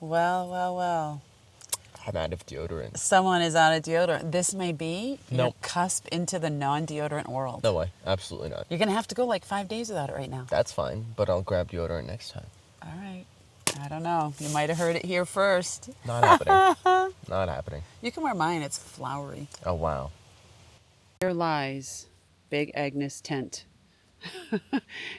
Well, well, well. I'm out of deodorant. Someone is out of deodorant. This may be your Nope. cusp into the non-deodorant world. No way. Absolutely not. You're going to have to go like 5 days without it right now. That's fine, but I'll grab deodorant next time. All right. I don't know. You might have heard it here first. Not happening. Not happening. You can wear mine. It's flowery. Oh, wow. Here lies Big Agnes' tent.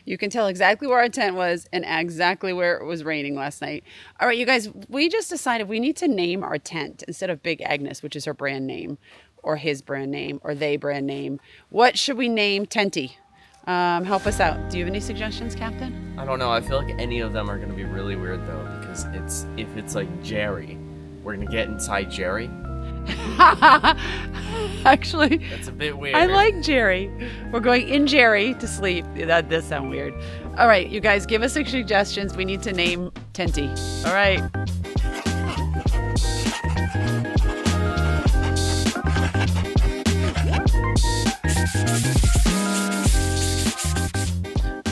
You can tell exactly where our tent was and exactly where it was raining last night. All right, you guys, we just decided we need to name our tent instead of Big Agnes, which is her brand name, or his brand name, or they brand name. What should we name Tenty? Help us out. Do you have any suggestions, Captain? I don't know. I feel like any of them are going to be really weird, though, because if it's like Jerry, we're going to get inside Jerry. Actually, That's a bit weird. I like Jerry. We're going in Jerry to sleep. That does sound weird. All right, you guys, give us some suggestions. We need to name Tenty. All right.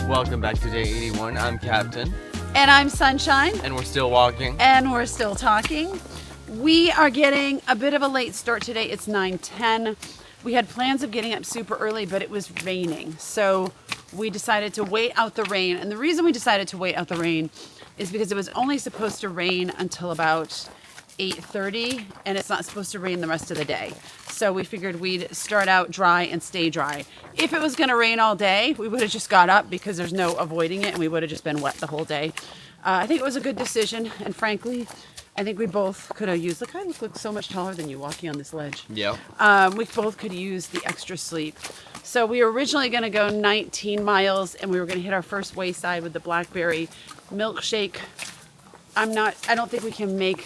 Welcome back to day 81. I'm Captain, And I'm Sunshine. and we're still walking. And we're still talking. We are getting a bit of a late start today. It's 9:10. We had plans of getting up super early, but it was raining. So we decided to wait out the rain. And the reason we decided to wait out the rain is because it was only supposed to rain until about 8:30, and it's not supposed to rain the rest of the day. So we figured we'd start out dry and stay dry. If it was gonna rain all day, we would have just got up because there's no avoiding it, and we would have just been wet the whole day. I think it was a good decision, and frankly, I think we both could have used, look, I look so much taller than you walking on this ledge. Yep. We both could use the extra sleep. So we were originally going to go 19 miles, and we were going to hit our first wayside with the blackberry milkshake. I don't think we can make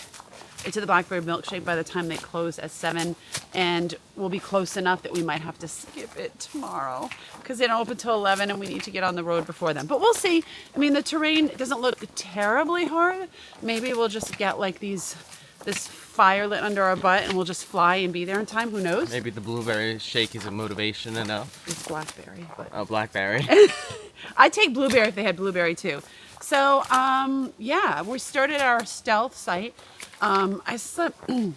it to the blackberry milkshake by the time they close at 7, and we'll be close enough that we might have to skip it tomorrow because they don't open till 11 and we need to get on the road before then. But we'll see. I mean, the terrain doesn't look terribly hard. Maybe we'll just get like this fire lit under our butt and we'll just fly and be there in time. Who knows? Maybe the blueberry shake isn't motivation enough. It's blackberry, but Oh, blackberry. I'd take blueberry if they had blueberry too. So, yeah, we started our stealth site. I slept, I'm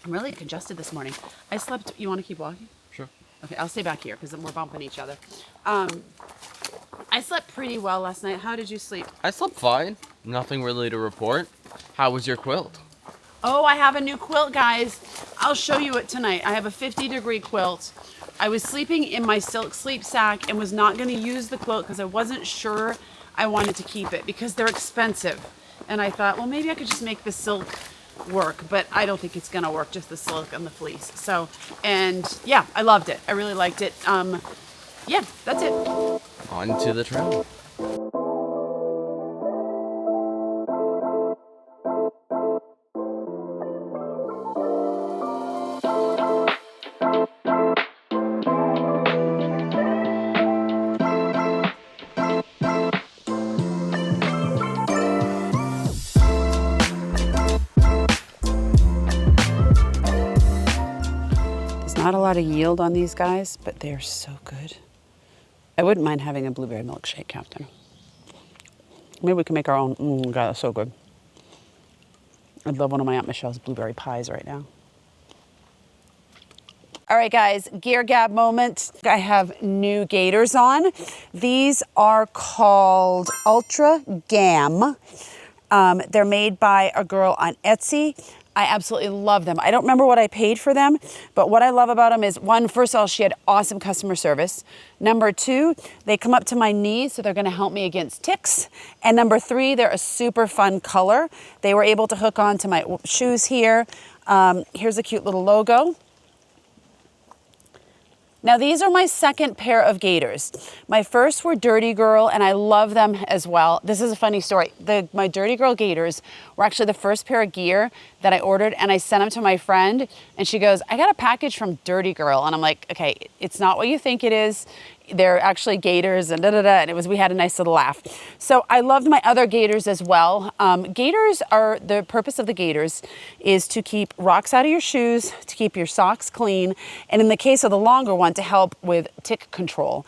really congested this morning. I slept, you want to keep walking? Sure. Okay, I'll stay back here because we're bumping each other. I slept pretty well last night. How did you sleep? I slept fine. Nothing really to report. How was your quilt? Oh, I have a new quilt, guys. I'll show you it tonight. I have a 50-degree quilt. I was sleeping in my silk sleep sack and was not going to use the quilt because I wasn't sure I wanted to keep it because they're expensive. And I thought, well, maybe I could just make the silk work, but I don't think it's gonna work, just the silk and the fleece. So, and yeah, I loved it. I really liked it. Yeah, that's it. On to the trail. Not a lot of yield on these guys, but they're so good. I wouldn't mind having a blueberry milkshake, Captain. Maybe we can make our own. God, that's so good. I'd love one of my Aunt Michelle's blueberry pies right now. All right, guys, gear gab moment. I have new gaiters on. These are called Ultra Gam. They're made by a girl on Etsy. I absolutely love them. I don't remember what I paid for them, but what I love about them is, one, first of all, she had awesome customer service. Number two, they come up to my knees, so they're gonna help me against ticks. And number three, they're a super fun color. They were able to hook on to my shoes here. Here's a cute little logo. Now these are my second pair of gaiters. My first were Dirty Girl, and I love them as well. This is a funny story. My Dirty Girl gaiters were actually the first pair of gear that I ordered, and I sent them to my friend, and she goes, I got a package from Dirty Girl. And I'm like, okay, it's not what you think it is. They're actually gaiters and and we had a nice little laugh. So I loved my other gaiters as well. Gaiters are, the purpose of the gaiters is to keep rocks out of your shoes, to keep your socks clean, and in the case of the longer one, to help with tick control.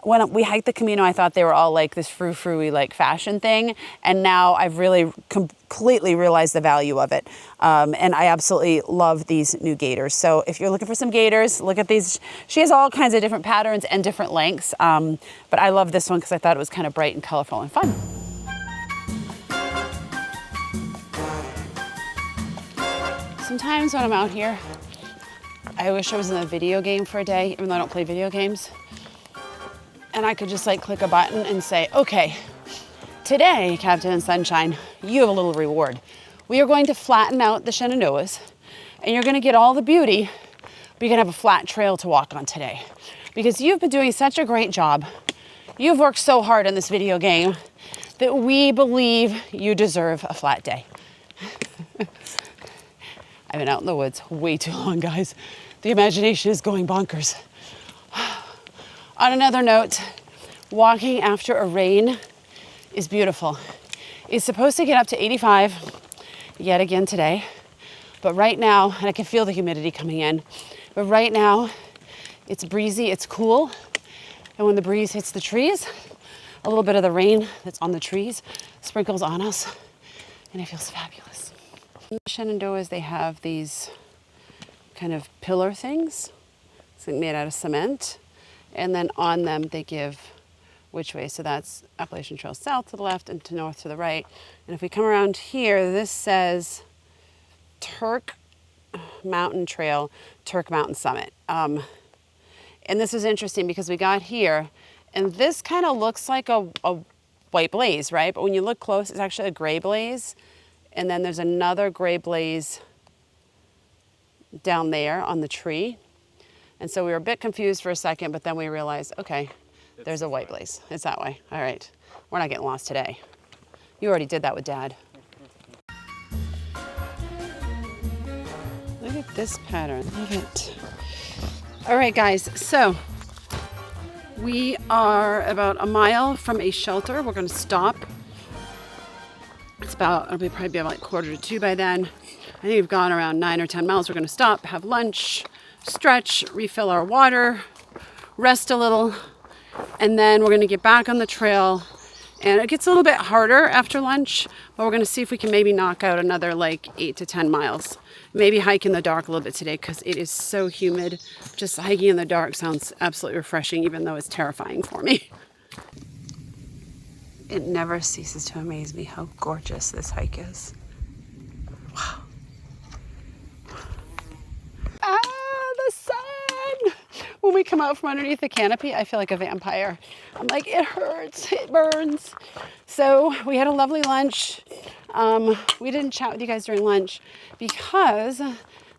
when we hiked the Camino, I thought they were all like this frou-frou-y like fashion thing. And now I've really completely realized the value of it. And I absolutely love these new gaiters. So if you're looking for some gaiters, look at these. She has all kinds of different patterns and different lengths. But I love this one because I thought it was kind of bright and colorful and fun. Sometimes when I'm out here, I wish I was in a video game for a day, even though I don't play video games. And I could just like click a button and say, okay, today, Captain Sunshine, you have a little reward. We are going to flatten out the Shenandoahs and you're going to get all the beauty, but you're going to have a flat trail to walk on today. Because you've been doing such a great job. You've worked so hard in this video game that we believe you deserve a flat day. I've been out in the woods way too long, guys. The imagination is going bonkers. On another note, walking after a rain is beautiful. It's supposed to get up to 85 yet again today. But right now, and I can feel the humidity coming in, but right now it's breezy, it's cool. And when the breeze hits the trees, a little bit of the rain that's on the trees sprinkles on us, and it feels fabulous. In the Shenandoahs, they have these kind of pillar things. It's made out of cement. And then on them, they give which way. So that's Appalachian Trail south to the left and to north to the right. And if we come around here, this says Turk Mountain Trail, Turk Mountain Summit. And this is interesting because we got here, and this kind of looks like a white blaze, right? But when you look close, it's actually a gray blaze. And then there's another gray blaze down there on the tree. And so we were a bit confused for a second, but then we realized, okay, there's a white blaze. It's that way. All right. We're not getting lost today. You already did that with Dad. Look at this pattern. Love it. All right, guys. So we are about a mile from a shelter. We're going to stop. It'll probably be about 1:45 by then. I think we've gone around 9 or 10 miles. We're going to stop, have lunch, stretch, refill our water, rest a little, and then we're going to get back on the trail. And it gets a little bit harder after lunch, but we're going to see if we can maybe knock out another like 8 to 10 miles. Maybe hike in the dark a little bit today because it is so humid. Just hiking in the dark sounds absolutely refreshing, even though it's terrifying for me. It never ceases to amaze me how gorgeous this hike is. Wow. The sun! When we come out from underneath the canopy, I feel like a vampire. I'm like, it hurts, it burns. So we had a lovely lunch. We didn't chat with you guys during lunch because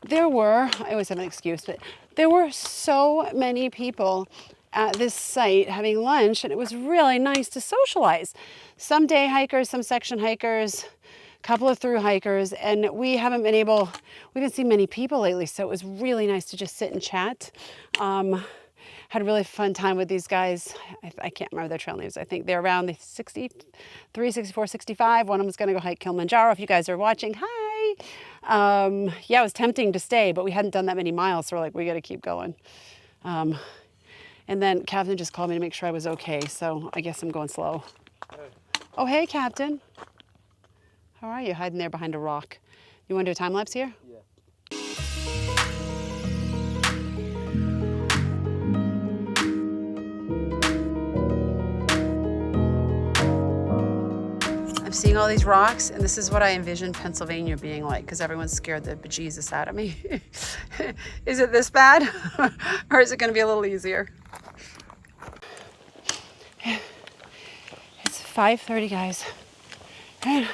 there were, I always have an excuse, but there were so many people at this site having lunch, and it was really nice to socialize. Some day hikers, some section hikers, a couple of through hikers, and we haven't seen many people lately, so it was really nice to just sit and chat. Had a really fun time with these guys. I can't remember their trail names. I think they're around the 63, 64, 65. One of them was going to go hike Kilimanjaro. If you guys are watching, hi. Yeah, it was tempting to stay, but we hadn't done that many miles, so we're like, we got to keep going. And then Captain just called me to make sure I was okay, so I guess I'm going slow. Hey. Oh, hey, Captain. How are you? Hiding there behind a rock. You want to do a time lapse here? Yeah. I'm seeing all these rocks, and this is what I envisioned Pennsylvania being like, because everyone's scared the bejesus out of me. Is it this bad? Or is it going to be a little easier? It's 5:30, guys. And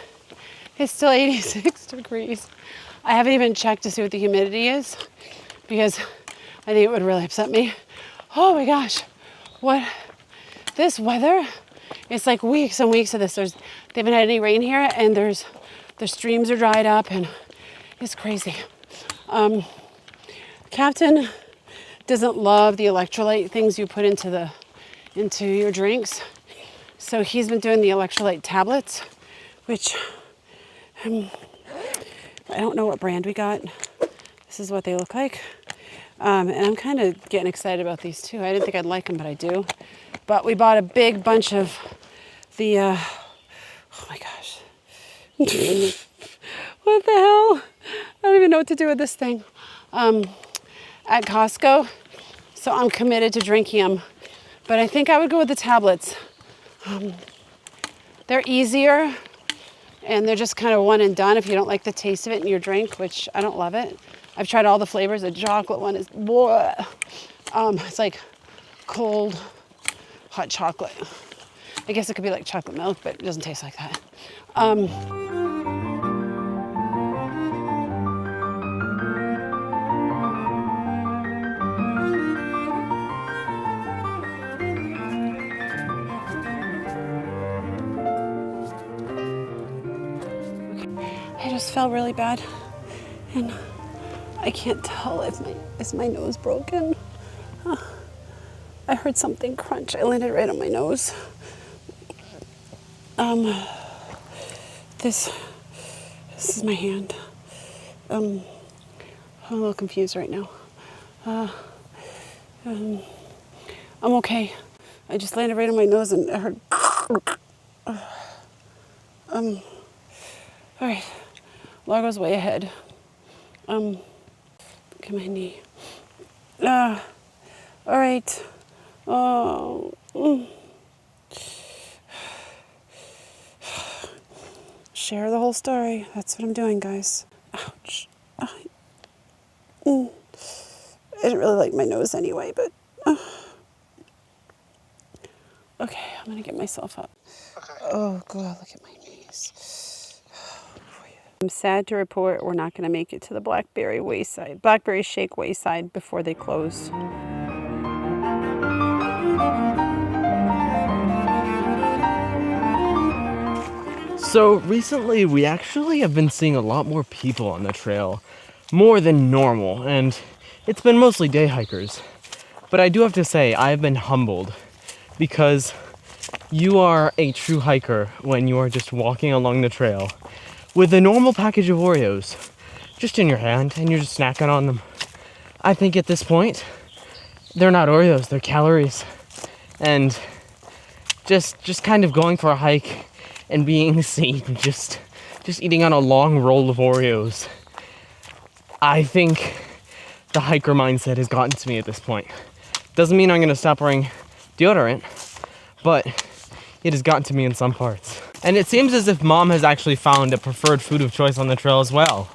it's still 86 degrees. I haven't even checked to see what the humidity is because I think it would really upset me. Oh my gosh, what? This weather, it's like weeks and weeks of this. They haven't had any rain here, and the streams are dried up, and it's crazy. Captain doesn't love the electrolyte things you put into your drinks. So he's been doing the electrolyte tablets, which I don't know what brand we got. This is what they look like. And I'm kind of getting excited about these too. I didn't think I'd like them, but I do. But we bought a big bunch of the, oh my gosh. What the hell? I don't even know what to do with this thing. At Costco. So I'm committed to drinking them. But I think I would go with the tablets. They're easier and they're just kind of one and done if you don't like the taste of it in your drink, which I don't love it. I've tried all the flavors. The chocolate one is, it's like cold, hot chocolate. I guess it could be like chocolate milk, but it doesn't taste like that. I just felt really bad, and I can't tell if is my nose broken. I heard something crunch. I landed right on my nose. This is my hand. I'm a little confused right now. I'm okay. I just landed right on my nose and I heard. All right, Largo's way ahead. Look at my knee. All right. Oh. Share the whole story. That's what I'm doing, guys. Ouch. I didn't really like my nose anyway, but okay, I'm gonna get myself up. Okay. Oh God, look at my knees. I'm sad to report we're not gonna make it to the Blackberry Shake Wayside before they close. So recently we actually have been seeing a lot more people on the trail, more than normal, and it's been mostly day hikers. But I do have to say, I have been humbled because you are a true hiker when you are just walking along the trail with a normal package of Oreos just in your hand and you're just snacking on them. I think at this point, they're not Oreos, they're calories. And just kind of going for a hike and being seen just eating on a long roll of Oreos. I think the hiker mindset has gotten to me at this point. Doesn't mean I'm gonna stop wearing deodorant, but it has gotten to me in some parts. And it seems as if Mom has actually found a preferred food of choice on the trail as well.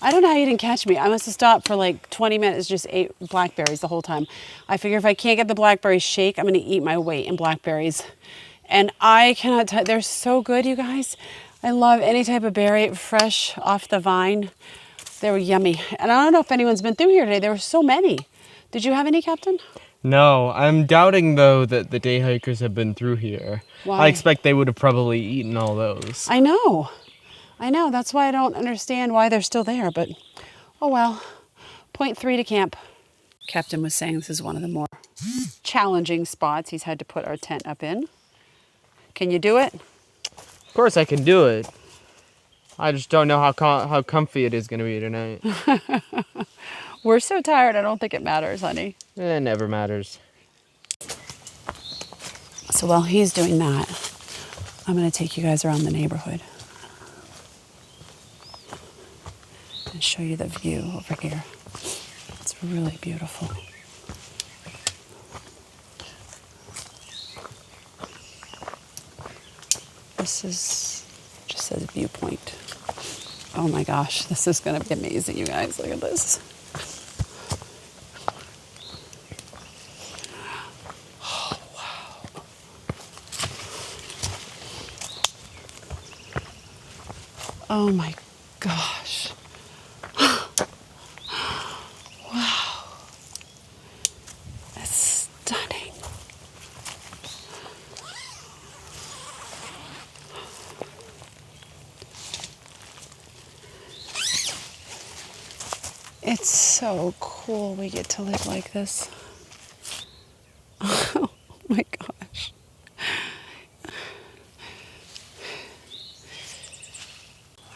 I don't know how you didn't catch me. I must have stopped for like 20 minutes, just ate blackberries the whole time. I figure if I can't get the blackberry shake, I'm gonna eat my weight in blackberries. And I cannot they're so good, you guys. I love any type of berry, fresh off the vine. They were yummy. And I don't know if anyone's been through here today. There were so many. Did you have any, Captain? No, I'm doubting though that the day hikers have been through here. Why? I expect they would have probably eaten all those. I know. That's why I don't understand why they're still there, but oh well. 0.3 to camp. Captain was saying this is one of the more challenging spots he's had to put our tent up in. Can you do it? Of course I can do it. I just don't know how comfy it is going to be tonight. We're so tired, I don't think it matters, honey. It never matters. So while he's doing that, I'm going to take you guys around the neighborhood and show you the view over here. It's really beautiful. This just says viewpoint. Oh my gosh, this is going to be amazing, you guys. Look at this. Oh, wow. Oh my gosh. Wow. That's stunning. It's so cool we get to live like this. Oh my gosh.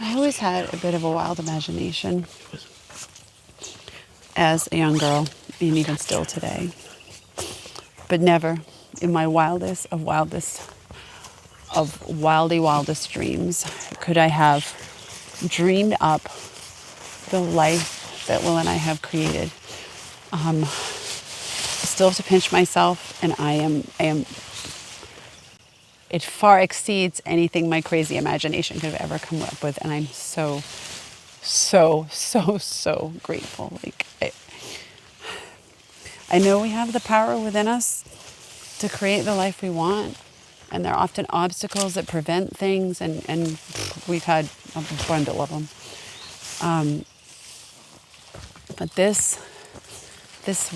I always had a bit of a wild imagination as a young girl, and even still today. But never in my wildest of wildest dreams could I have dreamed up the life that Will and I have created. Still have to pinch myself, and I am it far exceeds anything my crazy imagination could have ever come up with, and I'm so grateful. Like I know we have the power within us to create the life we want, and there are often obstacles that prevent things, and we've had a bundle of them. But this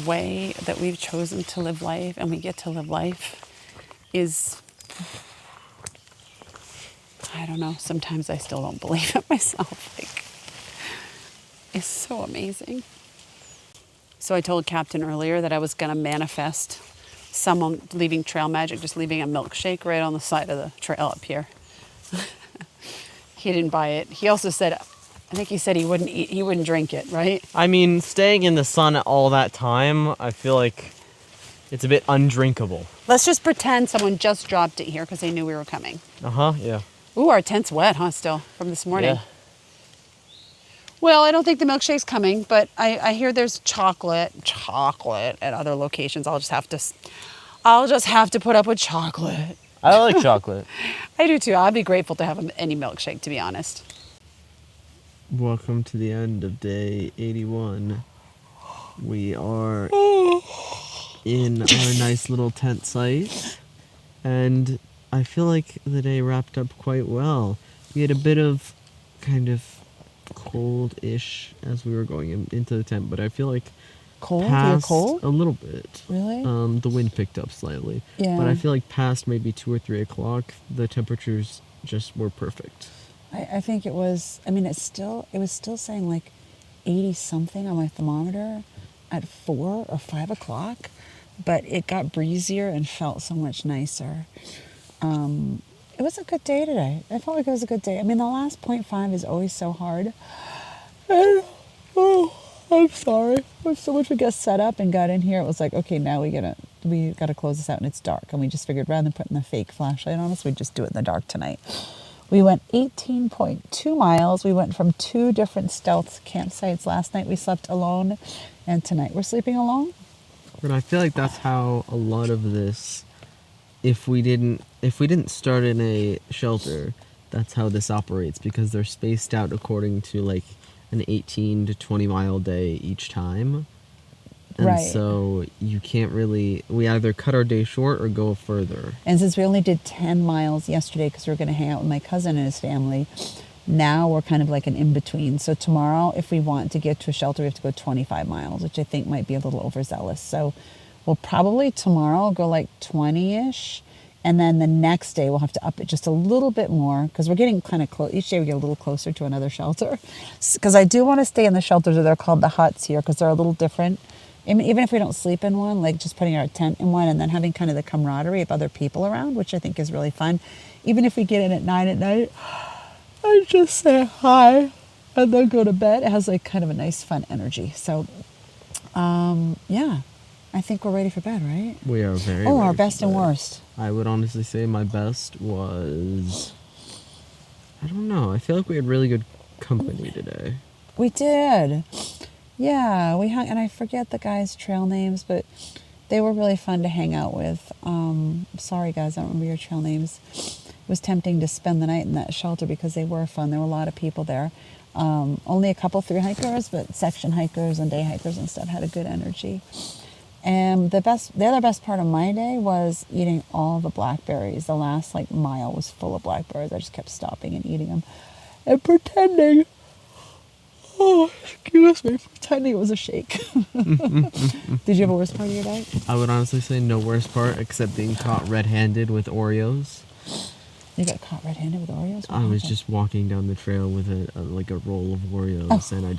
way that we've chosen to live life, and we get to live life, is, I don't know, sometimes I still don't believe it myself. Like, it's so amazing. So I told Captain earlier that I was going to manifest someone leaving Trail Magic, just leaving a milkshake right on the side of the trail up here. He didn't buy it. He also said, I think he said he wouldn't drink it, right? I mean, staying in the sun all that time, I feel like it's a bit undrinkable. Let's just pretend someone just dropped it here because they knew we were coming. Yeah. Ooh, our tent's wet, huh, still, from this morning. Yeah. Well, I don't think the milkshake's coming, but I hear there's chocolate at other locations. I'll just have to put up with chocolate. I like chocolate. I do too. I'd be grateful to have any milkshake, to be honest. Welcome to the end of day 81. We are in our nice little tent site, and I feel like the day wrapped up quite well. We had a bit of kind of cold-ish as we were going into the tent, but I feel like Cold? You're past cold? a little bit. Really? The wind picked up slightly. Yeah. But I feel like past maybe 2 or 3 o'clock, the temperatures just were perfect. I think it was, I mean, it was still saying like 80 something on my thermometer at 4 or 5 o'clock, but it got breezier and felt so much nicer. It was a good day today. I felt like it was a good day. I mean, the last 0.5 is always so hard. And, I'm sorry. So much we got set up and got in here, it was like, okay, now we got to close this out, and it's dark. And we just figured rather than putting the fake flashlight on us, we'd just do it in the dark tonight. We went 18.2 miles. We went from 2 different stealth campsites. Last night we slept alone, and tonight we're sleeping alone. But I feel like that's how a lot of this, if we didn't start in a shelter, that's how this operates, because they're spaced out according to like an 18 to 20 mile day each time. And Right. so you can't really, we either cut our day short or go further. And since we only did 10 miles yesterday because we were going to hang out with my cousin and his family, now we're kind of like an in-between. So tomorrow, if we want to get to a shelter, we have to go 25 miles, which I think might be a little overzealous. So we'll probably tomorrow go like 20-ish. And then the next day we'll have to up it just a little bit more because we're getting kind of close. Each day we get a little closer to another shelter. Because I do want to stay in the shelters, or they're called the huts here, because they're a little different. Even if we don't sleep in one, like just putting our tent in one and then having kind of the camaraderie of other people around, which I think is really fun. Even if we get in at 9 at night, I just say hi and then go to bed. It has like kind of a nice fun energy. So, yeah, I think we're ready for bed, right? We are very Oh, our ready best for and bed. worst. I would honestly say my best was, I don't know, I feel like we had really good company today. We did. Yeah, we hung, and I forget the guys' trail names, but they were really fun to hang out with. Sorry, guys, I don't remember your trail names. It was tempting to spend the night in that shelter because they were fun. There were a lot of people there. Only a couple Thru-Hikers, but section hikers and day hikers and stuff had a good energy. And the other best part of my day was eating all the blackberries. The last like mile was full of blackberries. I just kept stopping and eating them and pretending. Oh, excuse me, pretending it was a shake. Did you have a worst part of your day? I would honestly say no worst part except being caught red-handed with Oreos. You got caught red-handed with Oreos? What I was happened? just walking down the trail with a roll of Oreos, and I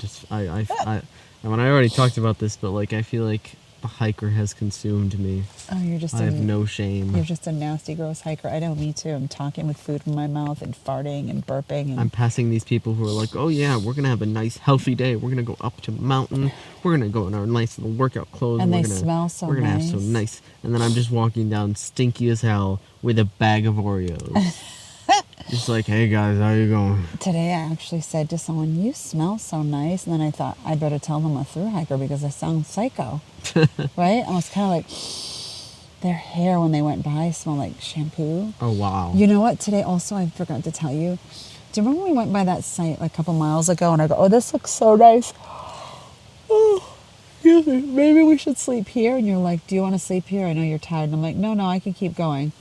when I already talked about this, but like I feel like The hiker has consumed me. Oh, you're just I have no shame. You're just a nasty, gross hiker. I know, me too. I'm talking with food in my mouth and farting and burping. And I'm passing these people who are like, oh yeah, we're gonna have a nice healthy day. We're gonna go up to a mountain. We're gonna go in our nice little workout clothes. And we're they gonna, smell so We're gonna have so nice. nice. And then I'm just walking down stinky as hell with a bag of Oreos. Just like, hey guys, how you going? today I actually said to someone, you smell so nice. And then I thought, I'd better tell them I'm a thru-hiker because I sound psycho. Right? I was kind of like, their hair when they went by smelled like shampoo. Oh wow. You know what? Today also, I forgot to tell you. Do you remember when we went by that site like a couple miles ago and I go, oh, this looks so nice. Oh, excuse me. Maybe we should sleep here. And you're like, do you want to sleep here? I know you're tired. And I'm like, no, I can keep going.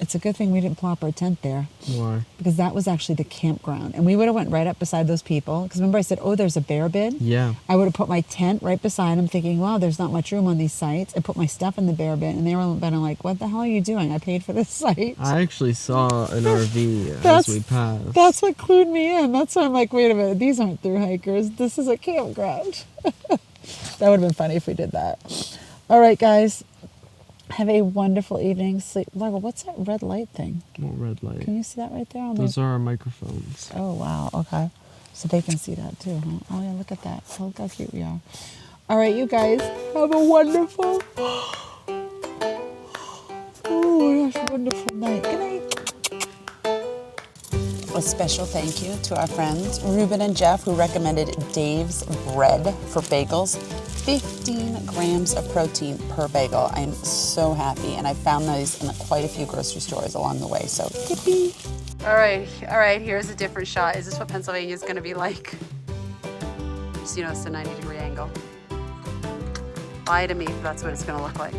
It's a good thing we didn't plop our tent there. Why? Because that was actually the campground. And we would have went right up beside those people. Because remember I said, oh, there's a bear bin? Yeah. I would have put my tent right beside them thinking, wow, there's not much room on these sites. I put my stuff in the bear bin. And they were like, what the hell are you doing? I paid for this site. I actually saw an RV as That's- we passed. That's what clued me in. That's why I'm like, wait a minute, these aren't thru-hikers. This is a campground. That would have been funny if we did that. All right, guys. Have a wonderful evening. Sleep. Largo, what's that red light thing? What red light? Can you see that right there? On Those the... are our microphones. Oh, wow. Okay. So they can see that too, huh? Oh, yeah, look at that. Look how cute we are. All right, you guys. Have a wonderful... Oh, my gosh, wonderful night. Good night. A special thank you to our friends Ruben and Jeff, who recommended Dave's Bread for bagels. 15 grams of protein per bagel. I'm so happy, and I found those in quite a few grocery stores along the way, so yippee. All right, here's a different shot. Is this what Pennsylvania is gonna be like? Just, it's a 90-degree angle. Lie to me if that's what it's gonna look like.